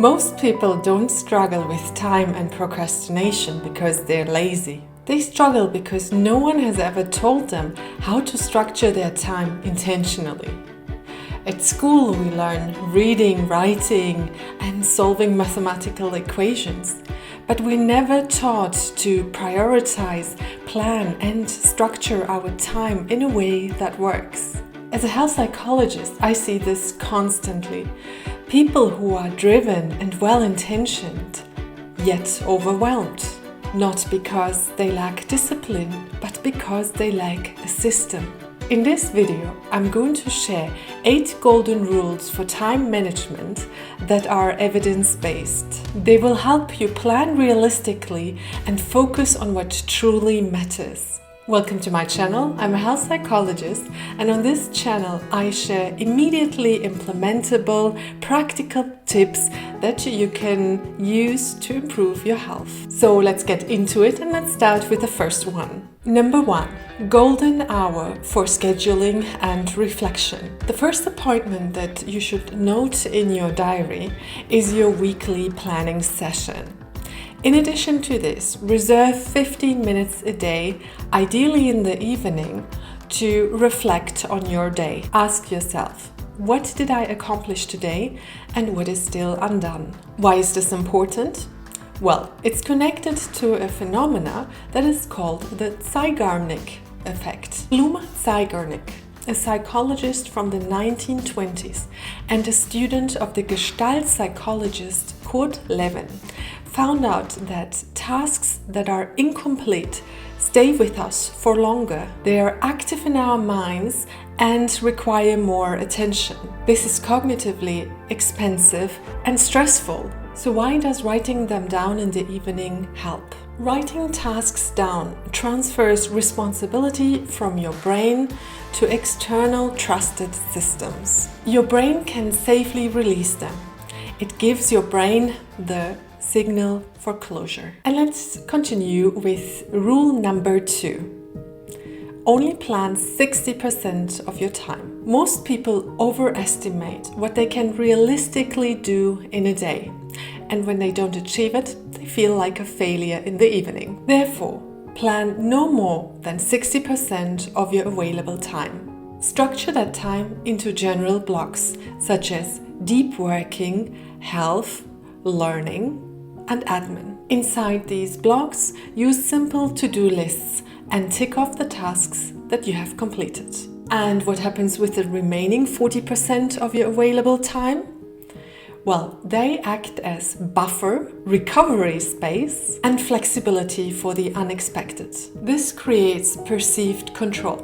Most people don't struggle with time and procrastination because they're lazy. They struggle because no one has ever told them how to structure their time intentionally. At school, we learn reading, writing, and solving mathematical equations. But we're never taught to prioritize, plan, and structure our time in a way that works. As a health psychologist, I see this constantly. People who are driven and well-intentioned, yet overwhelmed. Not because they lack discipline, but because they lack a system. In this video, I'm going to share 8 golden rules for time management that are evidence-based. They will help you plan realistically and focus on what truly matters. Welcome to my channel. I'm a health psychologist, and on this channel I share immediately implementable, practical tips that you can use to improve your health. So let's get into it, and let's start with the first one. Number 1. Golden hour for scheduling and reflection. The first appointment that you should note in your diary is your weekly planning session. In addition to this, reserve 15 minutes a day, ideally in the evening, to reflect on your day. Ask yourself, what did I accomplish today and what is still undone? Why is this important? Well, it's connected to a phenomena that is called the Zeigarnik effect. Bloom Zeigarnik, a psychologist from the 1920s and a student of the Gestalt psychologist Kurt Lewin, found out that tasks that are incomplete stay with us for longer. They are active in our minds and require more attention. This is cognitively expensive and stressful. So why does writing them down in the evening help? Writing tasks down transfers responsibility from your brain to external trusted systems. Your brain can safely release them. It gives your brain the signal for closure. And let's continue with rule number 2. Only plan 60% of your time. Most people overestimate what they can realistically do in a day. And when they don't achieve it, they feel like a failure in the evening. Therefore, plan no more than 60% of your available time. Structure that time into general blocks, such as deep working, health, learning, and admin. Inside these blocks, use simple to-do lists and tick off the tasks that you have completed. And what happens with the remaining 40% of your available time? Well, they act as buffer, recovery space, and flexibility for the unexpected. This creates perceived control,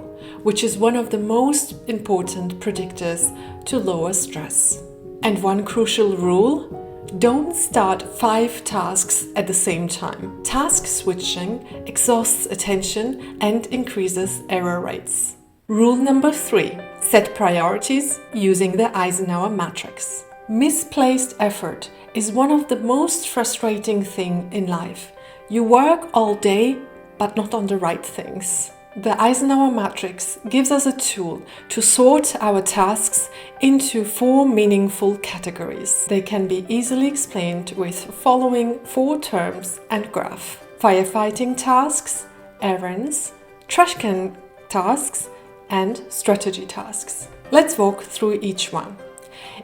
which is one of the most important predictors to lower stress. And one crucial rule: don't start 5 tasks at the same time. Task switching exhausts attention and increases error rates. Rule number 3. Set priorities using the Eisenhower Matrix. Misplaced effort is one of the most frustrating things in life. You work all day, but not on the right things. The Eisenhower Matrix gives us a tool to sort our tasks into 4 meaningful categories. They can be easily explained with following 4 terms and graph: firefighting tasks, errands, trash can tasks, and strategy tasks. Let's walk through each one.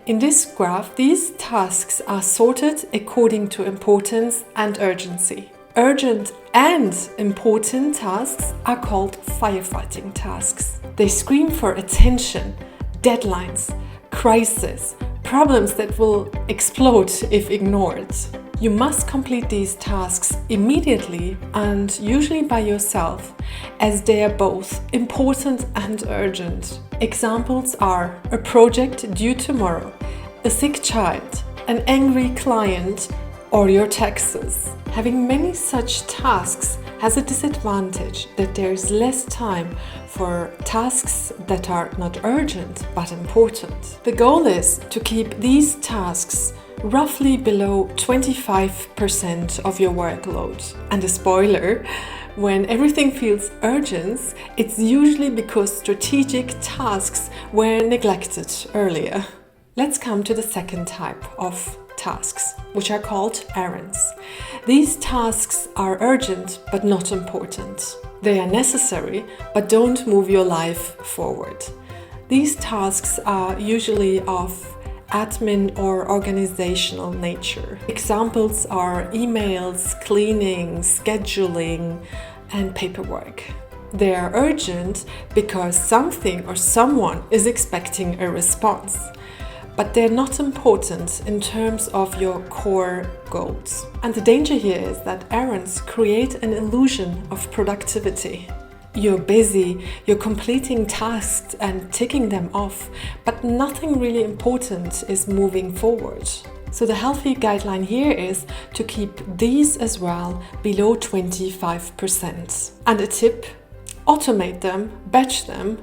In this graph, these tasks are sorted according to importance and urgency. Urgent and important tasks are called firefighting tasks. They scream for attention, deadlines, crises, problems that will explode if ignored. You must complete these tasks immediately and usually by yourself, as they are both important and urgent. Examples are a project due tomorrow, a sick child, an angry client, or your taxes. Having many such tasks has a disadvantage that there is less time for tasks that are not urgent but important. The goal is to keep these tasks roughly below 25% of your workload. And a spoiler, when everything feels urgent, it's usually because strategic tasks were neglected earlier. Let's come to the second type of tasks, which are called errands. These tasks are urgent but not important. They are necessary but don't move your life forward. These tasks are usually of admin or organizational nature. Examples are emails, cleaning, scheduling, and paperwork. They are urgent because something or someone is expecting a response, but they're not important in terms of your core goals. And the danger here is that errands create an illusion of productivity. You're busy, you're completing tasks and ticking them off, but nothing really important is moving forward. So the healthy guideline here is to keep these as well below 25%. And a tip: automate them, batch them,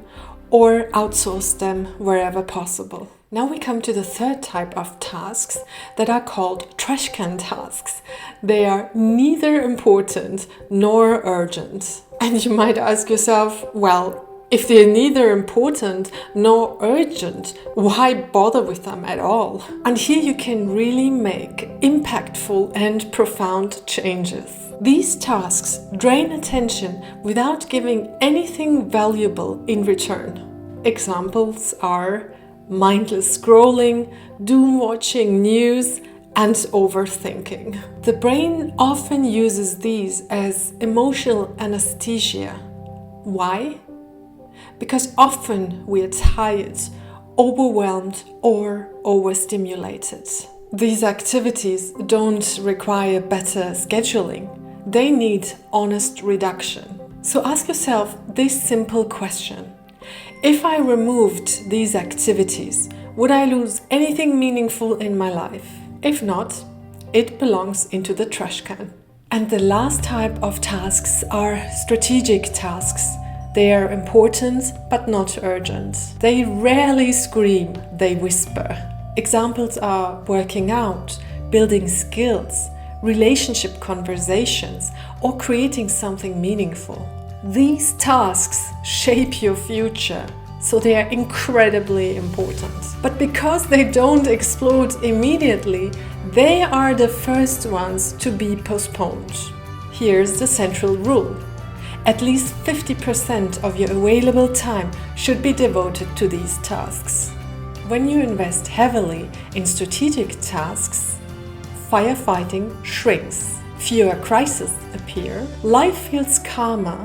or outsource them wherever possible. Now we come to the third type of tasks that are called trash can tasks. They are neither important nor urgent. And you might ask yourself, well, if they're neither important nor urgent, why bother with them at all? And here you can really make impactful and profound changes. These tasks drain attention without giving anything valuable in return. Examples are mindless scrolling, doom-watching news, and overthinking. The brain often uses these as emotional anesthesia. Why? Because often we are tired, overwhelmed, or overstimulated. These activities don't require better scheduling. They need honest reduction. So ask yourself this simple question: if I removed these activities, would I lose anything meaningful in my life? If not, it belongs into the trash can. And the last type of tasks are strategic tasks. They are important but not urgent. They rarely scream, they whisper. Examples are working out, building skills, relationship conversations, or creating something meaningful. These tasks shape your future, so they are incredibly important. But because they don't explode immediately, they are the first ones to be postponed. Here's the central rule: at least 50% of your available time should be devoted to these tasks. When you invest heavily in strategic tasks, firefighting shrinks, fewer crises appear, life feels calmer,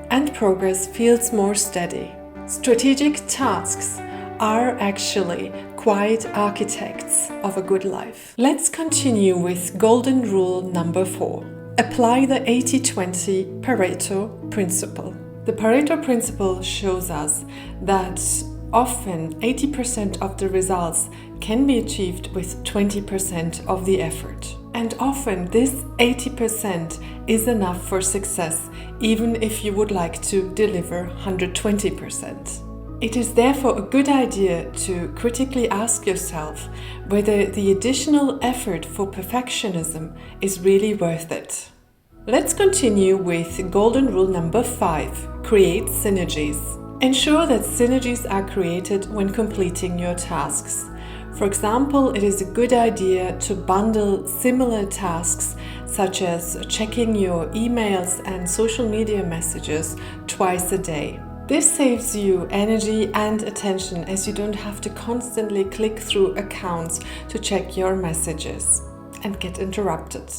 and progress feels more steady. Strategic tasks are actually quite architects of a good life. Let's continue with golden rule number 4. Apply the 80-20 Pareto Principle. The Pareto Principle shows us that often 80% of the results can be achieved with 20% of the effort. And often this 80% is enough for success, even if you would like to deliver 120%. It is therefore a good idea to critically ask yourself whether the additional effort for perfectionism is really worth it. Let's continue with golden rule number 5. Create synergies. Ensure that synergies are created when completing your tasks. For example, it is a good idea to bundle similar tasks, such as checking your emails and social media messages twice a day. This saves you energy and attention, as you don't have to constantly click through accounts to check your messages and get interrupted.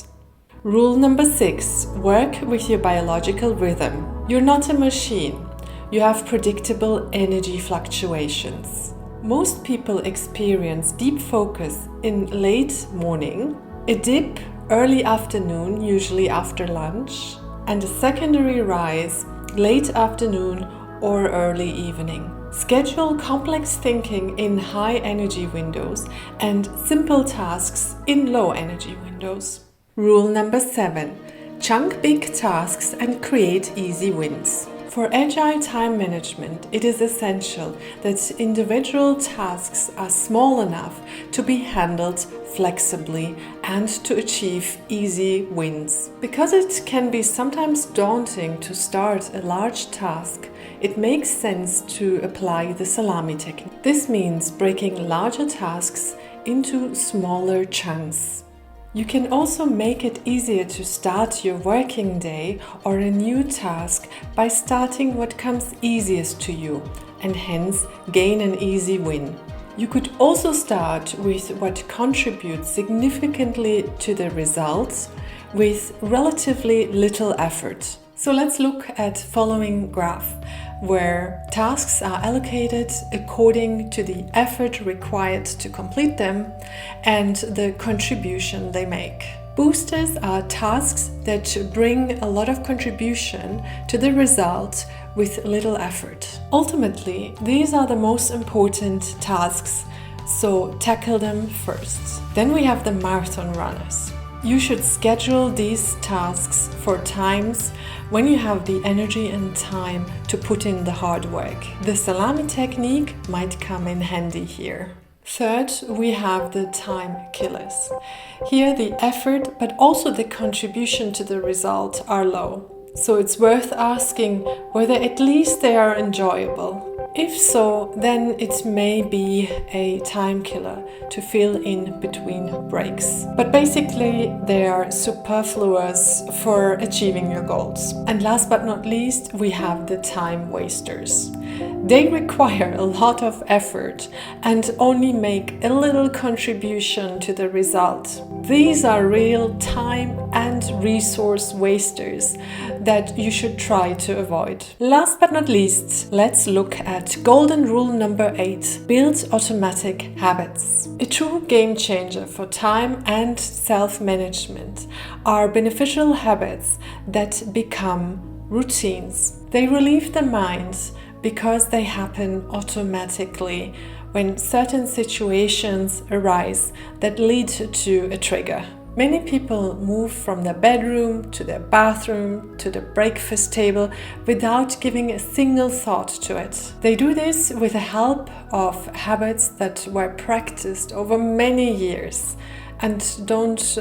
Rule number 6. Work with your biological rhythm. You're not a machine. You have predictable energy fluctuations. Most people experience deep focus in late morning, a dip early afternoon, usually after lunch, and a secondary rise late afternoon or early evening. Schedule complex thinking in high energy windows and simple tasks in low energy windows. Rule number 7. Chunk big tasks and create easy wins. For agile time management, it is essential that individual tasks are small enough to be handled flexibly and to achieve easy wins. Because it can be sometimes daunting to start a large task, it makes sense to apply the salami technique. This means breaking larger tasks into smaller chunks. You can also make it easier to start your working day or a new task by starting what comes easiest to you and hence gain an easy win. You could also start with what contributes significantly to the results with relatively little effort. So let's look at following graph where tasks are allocated according to the effort required to complete them and the contribution they make. Boosters are tasks that bring a lot of contribution to the result with little effort. Ultimately, these are the most important tasks, so tackle them first. Then we have the marathon runners. You should schedule these tasks for times when you have the energy and time to put in the hard work. The salami technique might come in handy here. Third, we have the time killers. Here the effort but also the contribution to the result are low. So it's worth asking whether at least they are enjoyable. If so, then it may be a time killer to fill in between breaks. But basically, they are superfluous for achieving your goals. And last but not least, we have the time wasters. They require a lot of effort and only make a little contribution to the result. These are real time and resource wasters that you should try to avoid. Last but not least, let's look at golden rule number 8, build automatic habits. A true game changer for time and self-management are beneficial habits that become routines. They relieve the mind because they happen automatically when certain situations arise that lead to a trigger. Many people move from their bedroom to their bathroom to the breakfast table without giving a single thought to it. They do this with the help of habits that were practiced over many years and don't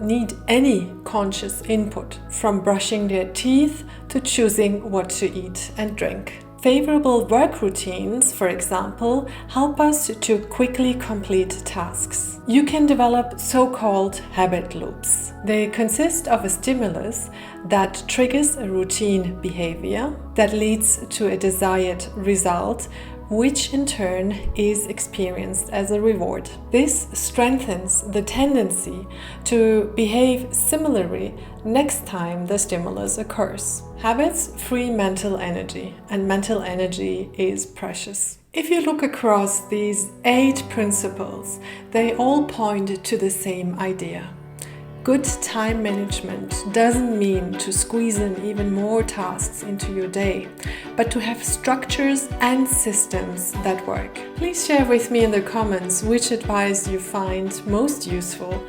need any conscious input, from brushing their teeth to choosing what to eat and drink. Favorable work routines, for example, help us to quickly complete tasks. You can develop so-called habit loops. They consist of a stimulus that triggers a routine behavior that leads to a desired result, which in turn is experienced as a reward. This strengthens the tendency to behave similarly next time the stimulus occurs. Habits free mental energy, and mental energy is precious. If you look across these 8 principles, they all point to the same idea. Good time management doesn't mean to squeeze in even more tasks into your day, but to have structures and systems that work. Please share with me in the comments which advice you find most useful,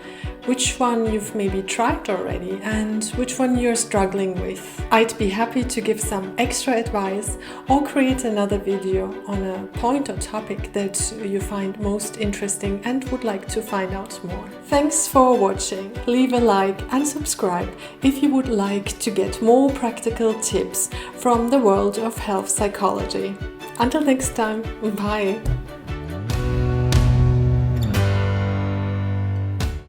which one you've maybe tried already, and which one you're struggling with. I'd be happy to give some extra advice or create another video on a point or topic that you find most interesting and would like to find out more. Thanks for watching. Leave a like and subscribe if you would like to get more practical tips from the world of health psychology. Until next time, bye!